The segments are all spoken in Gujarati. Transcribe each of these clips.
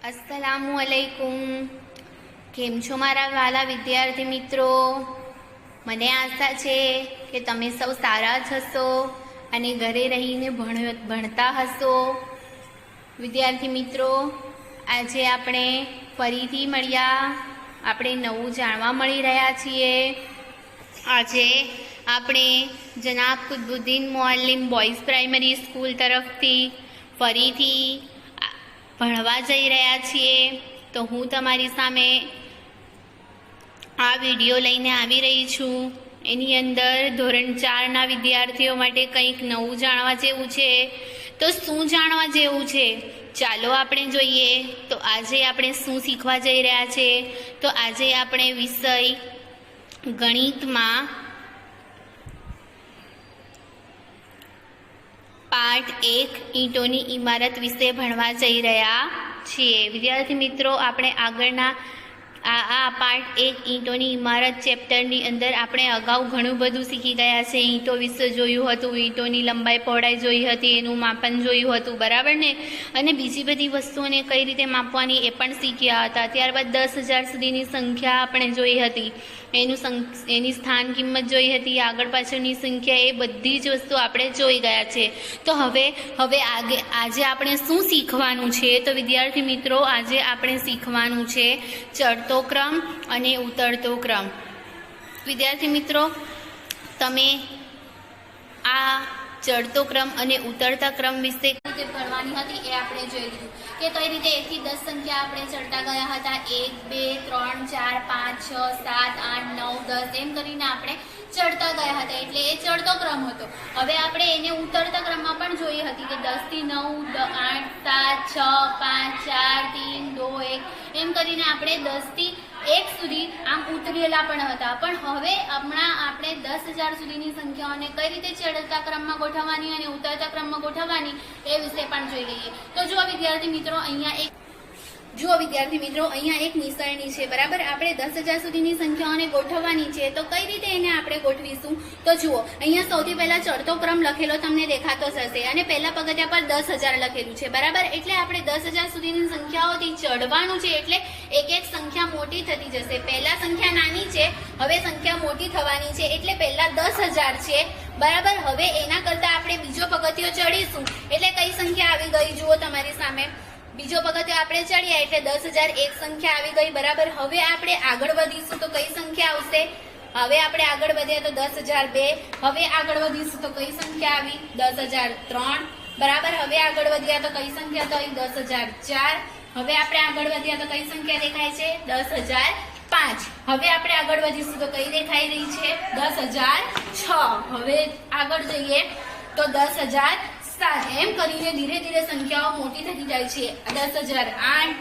अस्सलामुअलैकुम। केम छो मारा वाला विद्यार्थी मित्रों? મને આશા છે કે તમે સૌ સારા જ હશો અને ઘરે રહીને ભણતા હશો। વિદ્યાર્થી મિત્રો, આજે આપણે ફરીથી મળ્યા, આપણે નવું જાણવા મળી રહ્યા છીએ। આજે આપણે જનાબ કુતબુદ્દીન મુઅલ્લિમ બોયઝ પ્રાઇમરી સ્કૂલ તરફથી ફરીથી ભણવા જઈ રહ્યા છીએ। તો હું તમારી સામે આ વિડીયો લઈને આવી રહી છું। એની અંદર ધોરણ 4ના વિદ્યાર્થીઓ માટે કંઈક નવું જાણવા જેવું છે। તો શું જાણવા જેવું છે, ચાલો આપણે જોઈએ। તો આજે આપણે શું શીખવા જઈ રહ્યા છે? તો આજે આપણે વિષય ગણિતમાં પાઠ 1 ઈંટોની ઇમારત વિશે ભણવા જઈ રહ્યા છીએ। વિદ્યાર્થી મિત્રો, આપણે આગળના આ પાઠ 1 ઈંટોની ઇમારત ચેપ્ટરની અંદર આપણે અગાઉ ઘણું બધું શીખી ગયા છે। ઈંટો વિશે જોયું હતું, ઈંટોની લંબાઈ પહોળાઈ જોઈ હતી, એનું માપન જોયું હતું, બરાબર ને? અને બીજી બધી વસ્તુઓને કઈ રીતે માપવાની એ પણ શીખ્યા હતા। ત્યારબાદ 10,000 સુધીની સંખ્યા આપણે જોઈ હતી, એની સ્થાન કિંમત જોઈ હતી, આગળ પાછળની સંખ્યા, એ બધી જ વસ્તુ આપણે જોઈ ગયા છે। તો હવે આજે આપણે શું શીખવાનું છે? તો વિદ્યાર્થી મિત્રો, આજે આપણે શીખવાનું છે ચડતો ક્રમ અને ઉતરતો ક્રમ। વિદ્યાર્થી મિત્રો, તમે આ ચડતો ક્રમ અને ઉતરતા ક્રમ વિશે કઈ રીતે ભણવાની હતી એ આપણે જોઈ લીધું કે કઈ રીતે 1 થી 10 સંખ્યા આપણે ચડતા ગયા હતા। 1 2 3 4 5 6 7 8 9 10 એમ કરીને આપણે ચડતા ગયા હતા, એટલે એ ચડતો ક્રમ હતો। હવે આપણે એને ઉતરતા ક્રમમાં પણ જોઈ હતી કે 10 થી 9 8 7 6 5 4 3 2 1 એમ કરીને આપણે 10 થી 1 સુધી આમ ઉતરેલા પણ હતા। પણ હવે હમણાં આપણે 10,000 સુધીની સંખ્યાઓને કઈ રીતે ચડતા ક્રમમાં ગોઠવવાની અને ઉતરતા ક્રમમાં ગોઠવવાની એ વિશે પણ જોઈ લઈએ। તો જુઓ વિદ્યાર્થી મિત્રો, અહીંયા એક નિશાની છે, બરાબર? આપણે 10,000 સુધીની સંખ્યાઓને ગોઠવવાની છે, તો કઈ રીતે એને આપણે ગોઠવીશું? તો જુઓ, અહીંયા સૌથી પહેલા ચડતો ક્રમ લખેલો તમને દેખાતો જ હશે અને પહેલા પગથિયા પર 10,000 લખેલું છે, બરાબર? એટલે આપણે 10,000 સુધીની સંખ્યાઓથી ચડવાનું છે, એટલે એક એક સંખ્યા મોટી થતી જશે। પહેલા સંખ્યા નાની છે, હવે સંખ્યા મોટી થવાની છે, એટલે પહેલા 10,000 છે, બરાબર? હવે એના કરતા આપણે બીજો પગથિયો ચડીશું, એટલે કઈ સંખ્યા આવી ગઈ જુઓ તમારી સામે? બીજો પગથિયો આપણે ચડ્યા એટલે 10,001 સંખ્યા આવી ગઈ, બરાબર? હવે આપણે આગળ વધીશું તો કઈ સંખ્યા આવશે? હવે આપણે આગળ વધ્યા તો 10,002। હવે આગળ વધીશું તો કઈ સંખ્યા આવી? 10,003, બરાબર? હવે આગળ વધ્યા તો કઈ સંખ્યા થઈ? 10,004। હવે આપણે આગળ વધ્યા તો કઈ સંખ્યા દેખાય છે? 10,005। હવે આપણે આગળ વધીશું તો કઈ દેખાઈ રહી છે? 10,006। હવે આગળ જઈએ તો 10,007। એમ કરીને ધીરે ધીરે સંખ્યાઓ મોટી થતી જાય છે। 10,008,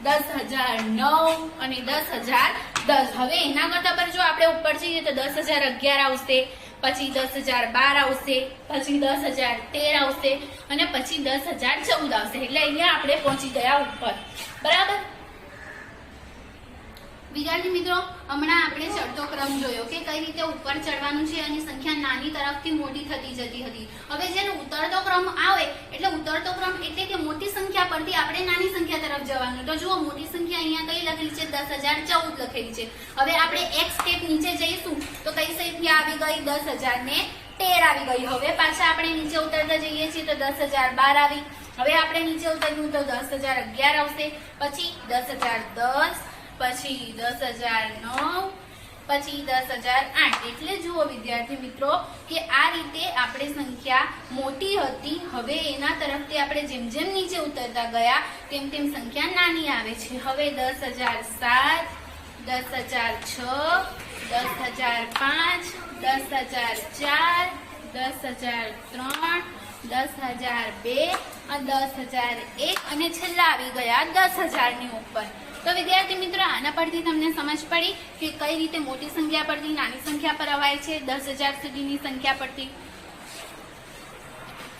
10,009 અને 10,010। હવે એના કરતા પર જો આપણે ઉપર જઈએ તો 10,011 આવશે, પછી 10,012 આવશે, પછી 10,013 આવશે અને પછી 10,014 આવશે। એટલે અહીંયા આપણે પહોંચી ગયા ઉપર, બરાબર? વિદ્યાર્થી મિત્રો, હમણાં આપણે ચડતો ક્રમ જોયો કે કઈ રીતે ઉપર ચડવાનું છે અને સંખ્યા નાની તરફથી મોટી થતી જતી હતી। હવે જેનો ઉતરતો ક્રમ આવે એટલે ઉતરતો ક્રમ એટલે કે મોટી સંખ્યા પરથી આપણે નાની સંખ્યા તરફ જવાનું। તો જુઓ, મોટી સંખ્યા અહીંયા કઈ લખેલી છે? 10,014 લખેલી છે। હવે આપણે એક સ્ટેપ નીચે જઈશું તો કઈ સંખ્યા આવી ગઈ? 10,013 આવી ગઈ। હવે પાછા આપણે નીચે ઉતરતા જઈએ છીએ તો 10,012 આવી। હવે આપણે નીચે ઉતર્યું તો 10,011 આવશે, પછી 10,010, પછી 10,009, પછી 10,008। એટલે જુઓ વિદ્યાર્થી મિત્રો કે આ રીતે આપણે સંખ્યા મોટી હતી, હવે એના તરફથી આપણે જેમ જેમ નીચે ઉતરતા ગયા તેમ તેમ સંખ્યા નાની આવે છે। હવે 10,007, 10,006, 10,005, 10,004, 10,003, 10,002 અને 10,001 અને છેલ્લા આવી ગયા 10,000 ની ઉપર। તો વિદ્યાર્થી મિત્રો, આના પરથી તમને સમજ પડી કે કઈ રીતે મોટી સંખ્યા પરથી નાની સંખ્યા પર અવાય છે 10,000 સુધીની સંખ્યા પરથી।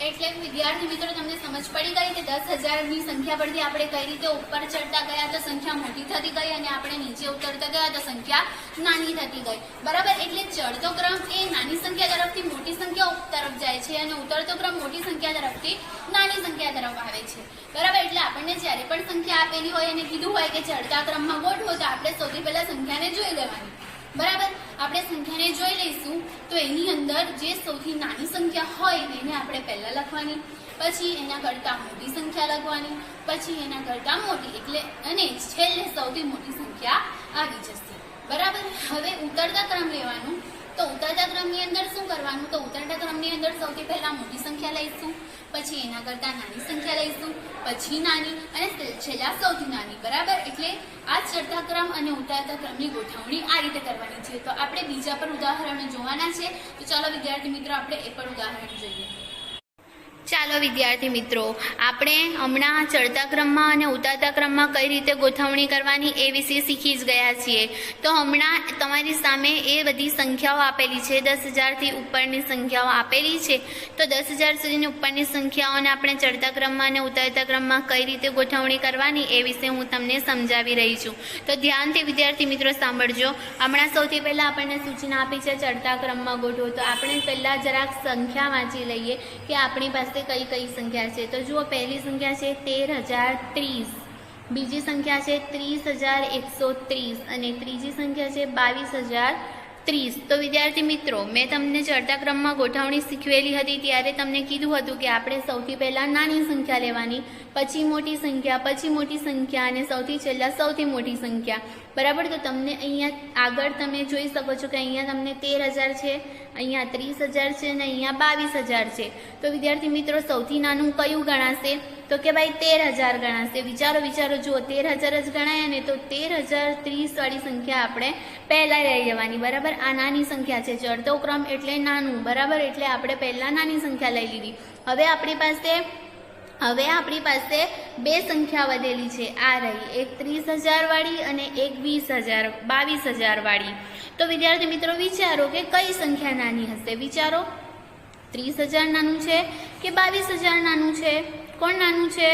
એટલે વિદ્યાર્થી મિત્રો તમને સમજ પડી ગઈ કે 10,000ની સંખ્યા પરથી આપણે કઈ રીતે ઉપર ચડતા ગયા તો સંખ્યા મોટી થતી ગઈ અને આપણે નીચે ઉતરતા ગયા તો સંખ્યા નાની થતી ગઈ, બરાબર। એટલે ચડતો ક્રમ એ નાની સંખ્યા તરફથી મોટી સંખ્યા તરફ જાય છે અને ઉતરતો ક્રમ મોટી સંખ્યા તરફથી નાની સંખ્યા તરફ આવે છે, બરાબર। એટલે આપણને જ્યારે પણ સંખ્યા આપેલી હોય અને કીધું હોય કે ચડતા ક્રમમાં ગોઠવો તો આપણે સૌથી પહેલા સંખ્યાને જોઈ લેવાની, બરાબર। આપણે સંખ્યાને જોઈ લઈશું તો એની અંદર જે સૌથી નાની સંખ્યા હોય એને આપણે પહેલા લખવાની, પછી એના કરતાં મોટી સંખ્યા લખવાની, પછી એના કરતાં મોટી એટલે અને છેલ્લે સૌથી મોટી સંખ્યા આવી જશે, બરાબર। હવે ઉતરતા ક્રમ લેવાનું, તો ઉતરતા ક્રમની અંદર શું કરવાનું, તો ઉતરતા ક્રમની અંદર સૌથી પહેલા મોટી સંખ્યા લઈશું, પછી એના કરતાં નાની સંખ્યા લઈશું, પછી નાની અને છેલ્લા સૌથી નાની, બરાબર। એટલે આ ચડતા ક્રમ અને ઉતરતા ક્રમની ગોઠવણી આ રીતે કરવાની છે। તો આપણે બીજા પર ઉદાહરણો જોવાના છે, તો ચાલો વિદ્યાર્થી મિત્રો આપણે એ પર ઉદાહરણ જોઈએ। ચાલો વિદ્યાર્થી મિત્રો, આપણે હમણાં ચડતા ક્રમમાં અને ઉતરતા ક્રમમાં કઈ રીતે ગોઠવણી કરવાની એ વિશે શીખી જ ગયા છીએ। તો હમણાં તમારી સામે એ બધી સંખ્યાઓ આપેલી છે, 10,000થી ઉપરની સંખ્યાઓ આપેલી છે, તો 10,000 સુધીની ઉપરની સંખ્યાઓને આપણે ચડતા ક્રમમાં અને ઉતરતા ક્રમમાં કઈ રીતે ગોઠવણી કરવાની એ વિશે હું તમને સમજાવી રહી છું। તો ધ્યાનથી વિદ્યાર્થી મિત્રો સાંભળજો। હમણાં સૌથી પહેલાં આપણને સૂચના આપી છે ચડતા ક્રમમાં ગોઠવો, તો આપણે પહેલાં જરાક સંખ્યા વાંચી લઈએ કે આપણી પાસે કઈ કઈ સંખ્યા છે। તો જુઓ, પહેલી સંખ્યા છે 13,030, બીજી સંખ્યા છે 30,130 અને ત્રીજી સંખ્યા છે 22,030। તો વિદ્યાર્થી મિત્રો, મેં તમને ચડતા ક્રમમાં ગોઠવણી શીખવેલી હતી ત્યારે તમને કીધું હતું કે આપણે સૌથી પહેલાં નાની સંખ્યા લેવાની, પછી મોટી સંખ્યા, પછી મોટી સંખ્યા અને સૌથી છેલ્લા સૌથી મોટી સંખ્યા, બરાબર। તો તમને અહીંયા આગળ તમે જોઈ શકો છો કે અહીંયા તમને 13,000 છે, અહીંયા 30,000 છે અને અહીંયા 22,000 છે। તો વિદ્યાર્થી મિત્રો, સૌથી નાનું કયું ગણાશે, તો કે ભાઈ 13,000 ગણાશે। વિચારો જુઓ, 13,000 જ ગણાય ને તો 13,030 વાળી સંખ્યા આપણે પહેલા લઈ લેવાની, બરાબર। આ નાની સંખ્યા છે, ચડતો ક્રમ એટલે નાનું, બરાબર। એટલે આપણે પહેલા નાની સંખ્યા લઈ લીધી। હવે આપણી પાસે બે સંખ્યા વધેલી છે, આ રહી, એક 30,000 વાળી અને એક 22,000 વાળી। તો વિદ્યાર્થી મિત્રો વિચારો કે કઈ સંખ્યા નાની હશે, વિચારો, 30,000 નાનું છે કે 22,000 નાનું છે, કોણ નાનું છે?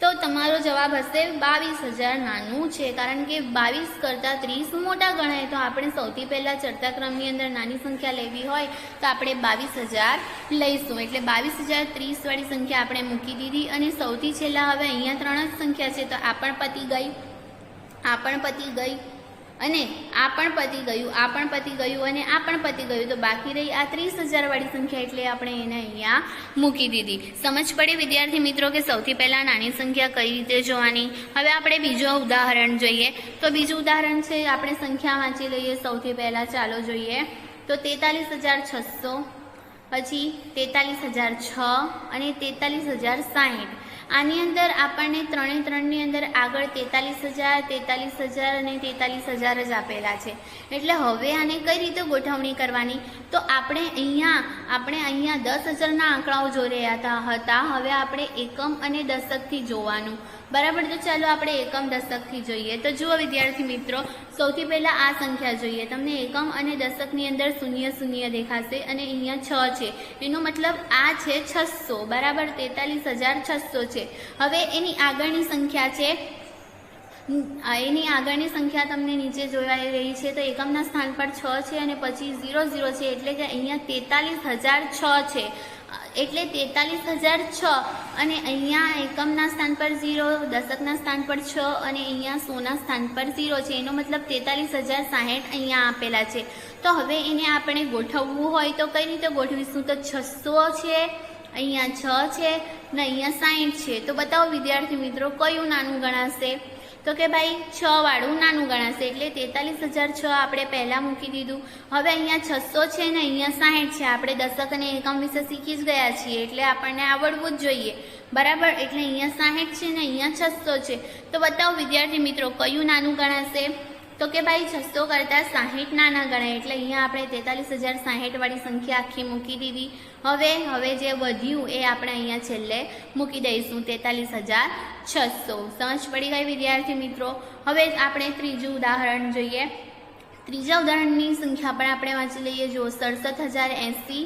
તો તમારો જવાબ હશે 22,000 નાનું છે, કારણ કે 22 કરતાં 30 મોટા ગણાય। તો આપણે સૌથી પહેલાં ચડતા ક્રમની અંદર નાની સંખ્યા લેવી હોય તો આપણે 22,000 લઈશું, એટલે 22,030 વાળી સંખ્યા આપણે મૂકી દીધી। અને સૌથી છેલ્લા હવે અહીંયા 3 જ સંખ્યા છે, તો આ પણ પતી ગઈ, આ પણ પતી ગઈ અને આ પણ પતી ગયું, આ પણ પતી ગયું અને આ પણ પતી ગયું। તો બાકી રહી આ 30,000 વાળી સંખ્યા, એટલે આપણે એને અહીંયા મૂકી દીધી। સમજ પડી વિદ્યાર્થી મિત્રો કે સૌથી પહેલાં નાની સંખ્યા કઈ રીતે જોવાની। હવે આપણે બીજું ઉદાહરણ જોઈએ। તો બીજું ઉદાહરણ છે, આપણે સંખ્યા વાંચી લઈએ સૌથી પહેલાં, ચાલો જોઈએ। તો 43,600, પછી 43,006 અને 43,060। આની અંદર આપણને ત્રણની અંદર આગળ 43,000 અને 43,000 જ આપેલા છે। એટલે હવે આને કઈ રીતે ગોઠવણી કરવાની, તો આપણે અહીંયા 10,000ના આંકડાઓ જોઈ રહ્યા હતા, હવે આપણે એકમ અને દશકથી જોવાનું, બરાબર। તો ચાલો આપણે એકમ દશકથી જોઈએ। તો જુઓ વિદ્યાર્થી મિત્રો, સૌથી પહેલાં આ સંખ્યા જોઈએ, તમને એકમ અને દશકની અંદર 0 દેખાશે અને અહીંયા 6 છે, એનો મતલબ આ છે 600, બરાબર। 43,600 છે। હવે એની આગળની સંખ્યા છે, એની આગળની સંખ્યા તમને નીચે જોવાઈ રહી છે, તો એકમના સ્થાન પર 6 છે અને પછી 00 છે, એટલે કે અહીંયા 43,006 છે, એટલે 43,006 અને અહીંયા એકમના સ્થાન પર 0, દશકના સ્થાન પર 6 અને અહીંયા 100ના સ્થાન પર 0 છે, એનો મતલબ 43,060 અહીંયા આપેલા છે। તો હવે એને આપણે ગોઠવવું હોય તો કઈ રીતે ગોઠવીશું, તો 600 છે, અહીંયા 6 છે ને અહીંયા 60 છે। તો બતાવો વિદ્યાર્થી મિત્રો કયું નાનું ગણાશે, તો કે ભાઈ 6 વાળું નાનું ગણાશે, એટલે 43,006 આપણે પહેલાં મૂકી દીધું। હવે અહીંયા 600 છે ને અહીંયા 60 છે, આપણે દશક અને એકમ વિશે શીખી જ ગયા છીએ, એટલે આપણને આવડવું જ જોઈએ, બરાબર। એટલે અહીંયા 60 છે ને અહીંયા 600 છે। તો બતાવો વિદ્યાર્થી મિત્રો કયું નાનું ગણાશે, તો કે ભાઈ 600 કરતાં 60 નાના ગણાય, એટલે અહીંયા આપણે 43,060 વાળી સંખ્યા આખી મૂકી દીધી। હવે જે વધ્યું એ આપણે અહીંયા છેલ્લે મૂકી દઈશું, 43,600। સમજ પડી ગઈ વિદ્યાર્થી મિત્રો। હવે આપણે ત્રીજું ઉદાહરણ જોઈએ। ત્રીજા ઉદાહરણની સંખ્યા પણ આપણે વાંચી લઈએ। જો 67,080,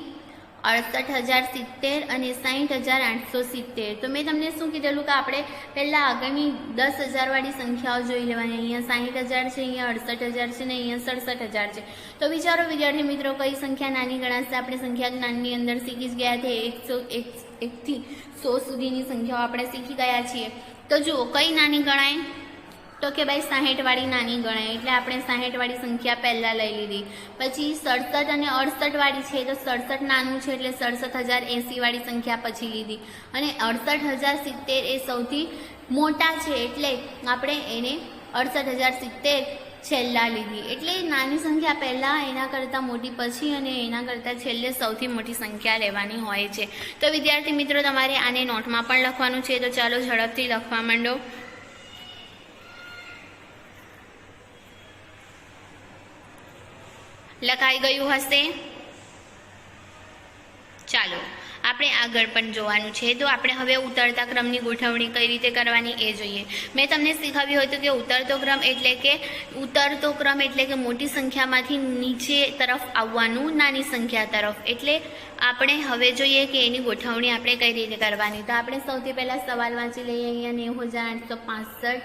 68,070 અને 60,870. તો મેં તમને શું કીધેલું કે આપણે પહેલાં આગળની 10,000 વાળી સંખ્યાઓ જોઈ લેવાની. અહીંયા 60,000 છે, અહીંયા 68,000 છે ને અહીંયા 67,000 છે. તો વિચારો વિદ્યાર્થી મિત્રો કઈ સંખ્યા નાની ગણાશે. આપણે સંખ્યા જ્ઞાનની અંદર શીખી જ ગયા છે. 1 થી 100 સુધીની સંખ્યાઓ આપણે શીખી ગયા છીએ. તો જુઓ કઈ નાની ગણાય, તો કે ભાઈ 60 વાળી નાની ગણાય. એટલે આપણે 60 વાળી સંખ્યા પહેલાં લઈ લીધી. પછી 67 અને 68 વાળી છે, તો 67 નાનું છે એટલે 67,080 વાળી સંખ્યા પછી લીધી. અને 68,070 એ સૌથી મોટા છે એટલે આપણે એને 68,070 છેલ્લા લીધી. એટલે નાની સંખ્યા પહેલાં, એના કરતાં મોટી પછી અને એના કરતાં છેલ્લે સૌથી મોટી સંખ્યા લેવાની હોય છે. તો વિદ્યાર્થી મિત્રો તમારે આને નોટમાં પણ લખવાનું છે. તો ચાલો ઝડપથી લખવા માંડો. લખાઈ ગયું હશે? ચાલો આપણે આગળ પણ જોવાનું છે. તો આપણે હવે ઉતરતા ક્રમની ગોઠવણી કઈ રીતે કરવાની એ જોઈએ. મેં તમને શીખવ્યું હતું કે ઉતરતો ક્રમ એટલે કે મોટી સંખ્યામાંથી નીચે તરફ આવવાનું નાની સંખ્યા તરફ. એટલે આપણે હવે જોઈએ કે એની ગોઠવણી આપણે કઈ રીતે કરવાની. તો આપણે સૌથી પહેલાં સવાલ વાંચી લઈએ. અહીંયા 90,865,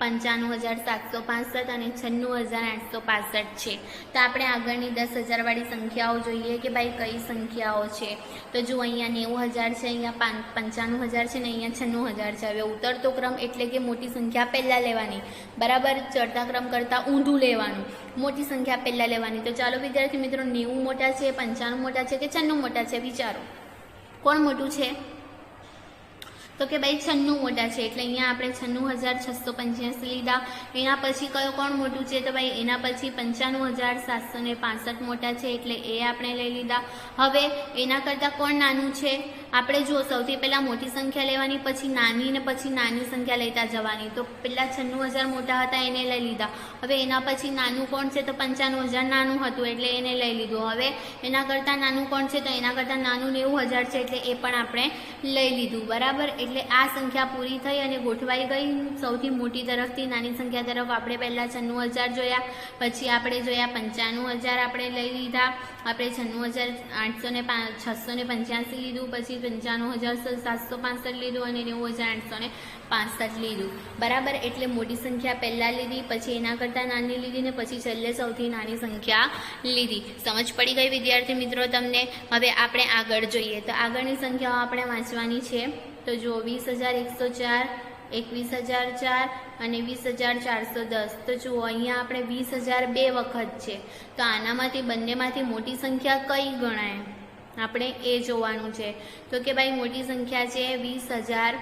95,765 અને 96,865 છે. તો આપણે આગળની 10,000 વાળી સંખ્યાઓ જોઈએ કે ભાઈ કઈ સંખ્યાઓ છે. તો જો અહીંયા 90,000 છે, અહીંયા 95,000 છે ને અહીંયા 96,000 છે. હવે ઉતરતો ક્રમ એટલે કે મોટી સંખ્યા પહેલાં લેવાની, બરાબર. ચડતા ક્રમ કરતાં ઊંધું લેવાનું, મોટી સંખ્યા પહેલાં લેવાની. તો ચાલો વિદ્યાર્થી મિત્રો 90 મોટા છે, 95 મોટા છે કે 96 મોટા છે, વિચારો કોણ મોટું છે. તો કે ભાઈ 96 મોટા છે. એટલે અહીંયા આપણે 96,685 લીધા. એના પછી કયો કોણ મોટું છે, તો ભાઈ એના પછી 95,765 મોટા છે. એટલે એ આપણે લઈ લીધા. હવે એના કરતાં કોણ નાનું છે, આપણે જો સૌથી પહેલાં મોટી સંખ્યા લેવાની, પછી નાની ને પછી નાની સંખ્યા લેતા જવાની. તો પહેલાં 96,000 મોટા હતા એને લઈ લીધા. હવે એના પછી નાનું કોણ છે, તો 95,000 નાનું હતું એટલે એને લઈ લીધું. હવે એના કરતાં નાનું કોણ છે, તો એના કરતાં નાનું 90,000 છે એટલે એ પણ આપણે લઈ લીધું, બરાબર. એટલે આ સંખ્યા પૂરી થઈ અને ગોઠવાઈ ગઈ. સૌથી મોટી તરફથી નાની સંખ્યા તરફ આપણે પહેલાં 96,000 જોયા, પછી આપણે જોયા 95,000 આપણે લઈ લીધા. આપણે 96,685 લીધું, પછી 95,765 લીધું અને 90,865 લીધું, બરાબર. એટલે મોટી સંખ્યા પહેલાં લીધી, પછી એના કરતાં નાની લીધી ને પછી છેલ્લે સૌથી નાની સંખ્યા લીધી. સમજ પડી ગઈ વિદ્યાર્થી મિત્રો તમને? હવે આપણે આગળ જોઈએ. તો આગળની સંખ્યાઓ આપણે વાંચવાની છે. તો જુઓ 20,104, 21,004 અને 20,410. તો જુઓ અહીંયા આપણે 20,000 બે વખત છે. તો આનામાંથી બંનેમાંથી મોટી સંખ્યા કઈ ગણાય આપણે એ જોવાનું છે. તો કે ભાઈ મોટી સંખ્યા છે 20,000.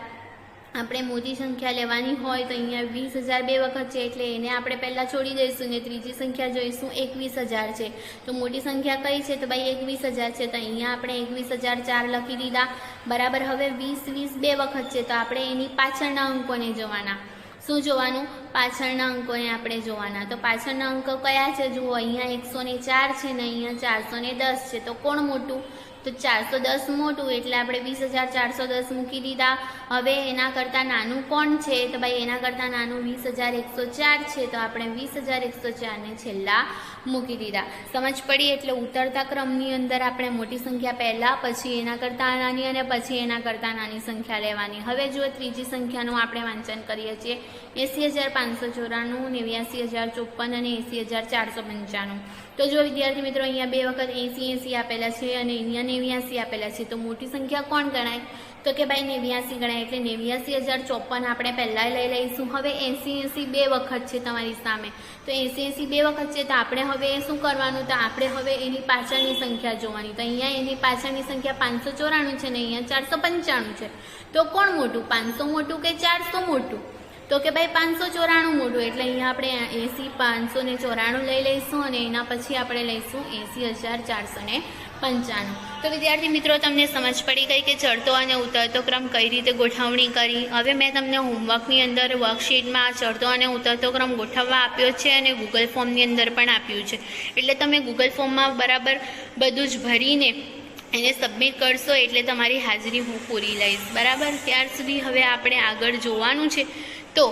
આપણે મોટી સંખ્યા લેવાની હોય તો અહીંયા 20,000 બે વખત છે એટલે એને આપણે પહેલાં છોડી દઈશું ને ત્રીજી સંખ્યા જોઈશું 21,000 છે. તો મોટી સંખ્યા કઈ છે, તો ભાઈ 21,000 છે. તો અહીંયા આપણે 21,004 લખી દીધા, બરાબર. હવે 20 બે વખત છે તો આપણે એની પાછળના અંકોને જોવાના. શું જોવાનું? પાછળના અંકોને આપણે જોવાના. તો પાછળના અંકો કયા છે? જુઓ અહીંયા 104 છે ને અહીંયા 410 છે. તો કોણ મોટું? તો 410 મોટું એટલે આપણે 20,410 મૂકી દીધા. હવે એના કરતાં નાનું કોણ છે, તો ભાઈ એના કરતાં નાનું 20,104 છે. તો આપણે 20,104 ને છેલ્લા મૂકી દીધા. સમજ પડી? એટલે ઉતરતા ક્રમની અંદર આપણે મોટી સંખ્યા પહેલાં, પછી એના કરતાં નાની અને પછી એના કરતાં નાની સંખ્યા લેવાની. હવે જો ત્રીજી સંખ્યાનું આપણે વાંચન કરીએ છીએ 80,594, 89,054 અને 80,495. તો જો વિદ્યાર્થી મિત્રો અહીંયા બે વખત 80 આપેલા છે અને અહીંયા 89 આપેલા છે. તો મોટી સંખ્યા કોણ ગણાય? તો કે ભાઈ 89 ગણાય. એટલે 89,054 આપણે પહેલાં લઈ લઈશું. હવે 80 બે વખત છે તમારી સામે. તો 80 બે વખત છે તો આપણે હવે શું કરવાનું? તો આપણે હવે એની પાછળની સંખ્યા જોવાની. તો અહીંયા એની પાછળની સંખ્યા 594 છે ને અહીંયા 495 છે. તો કોણ મોટું? 500 મોટું કે 400 મોટું? તો કે ભાઈ 594 મોટું. એટલે અહીંયા આપણે 594 લઈ લઈશું અને એના પછી આપણે લઈશું 80,495. તો વિદ્યાર્થી મિત્રો તમને સમજ પડી ગઈ કે ચડતો અને ઉતરતો ક્રમ કઈ રીતે ગોઠવણી કરી. હવે મેં તમને હોમવર્કની અંદર વર્કશીટમાં ચડતો અને ઉતરતો ક્રમ ગોઠવવા આપ્યો છે અને ગૂગલ ફોર્મની અંદર પણ આપ્યું છે. એટલે તમે ગૂગલ ફોર્મમાં બરાબર બધું જ ભરીને એને સબમિટ કરશો એટલે તમારી હાજરી હું પૂરી લઈશ, બરાબર. ત્યાર સુધી હવે આપણે આગળ જોવાનું છે. તો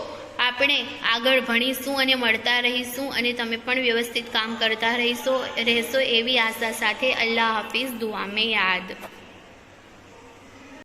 આપણે આપણે આગળ ભણીશું અને મળતા રહીશું અને તમે પણ વ્યવસ્થિત કામ કરતા રહેશો એવી આશા સાથે અલ્લાહ હાફિઝ, દુઆ મેં યાદ.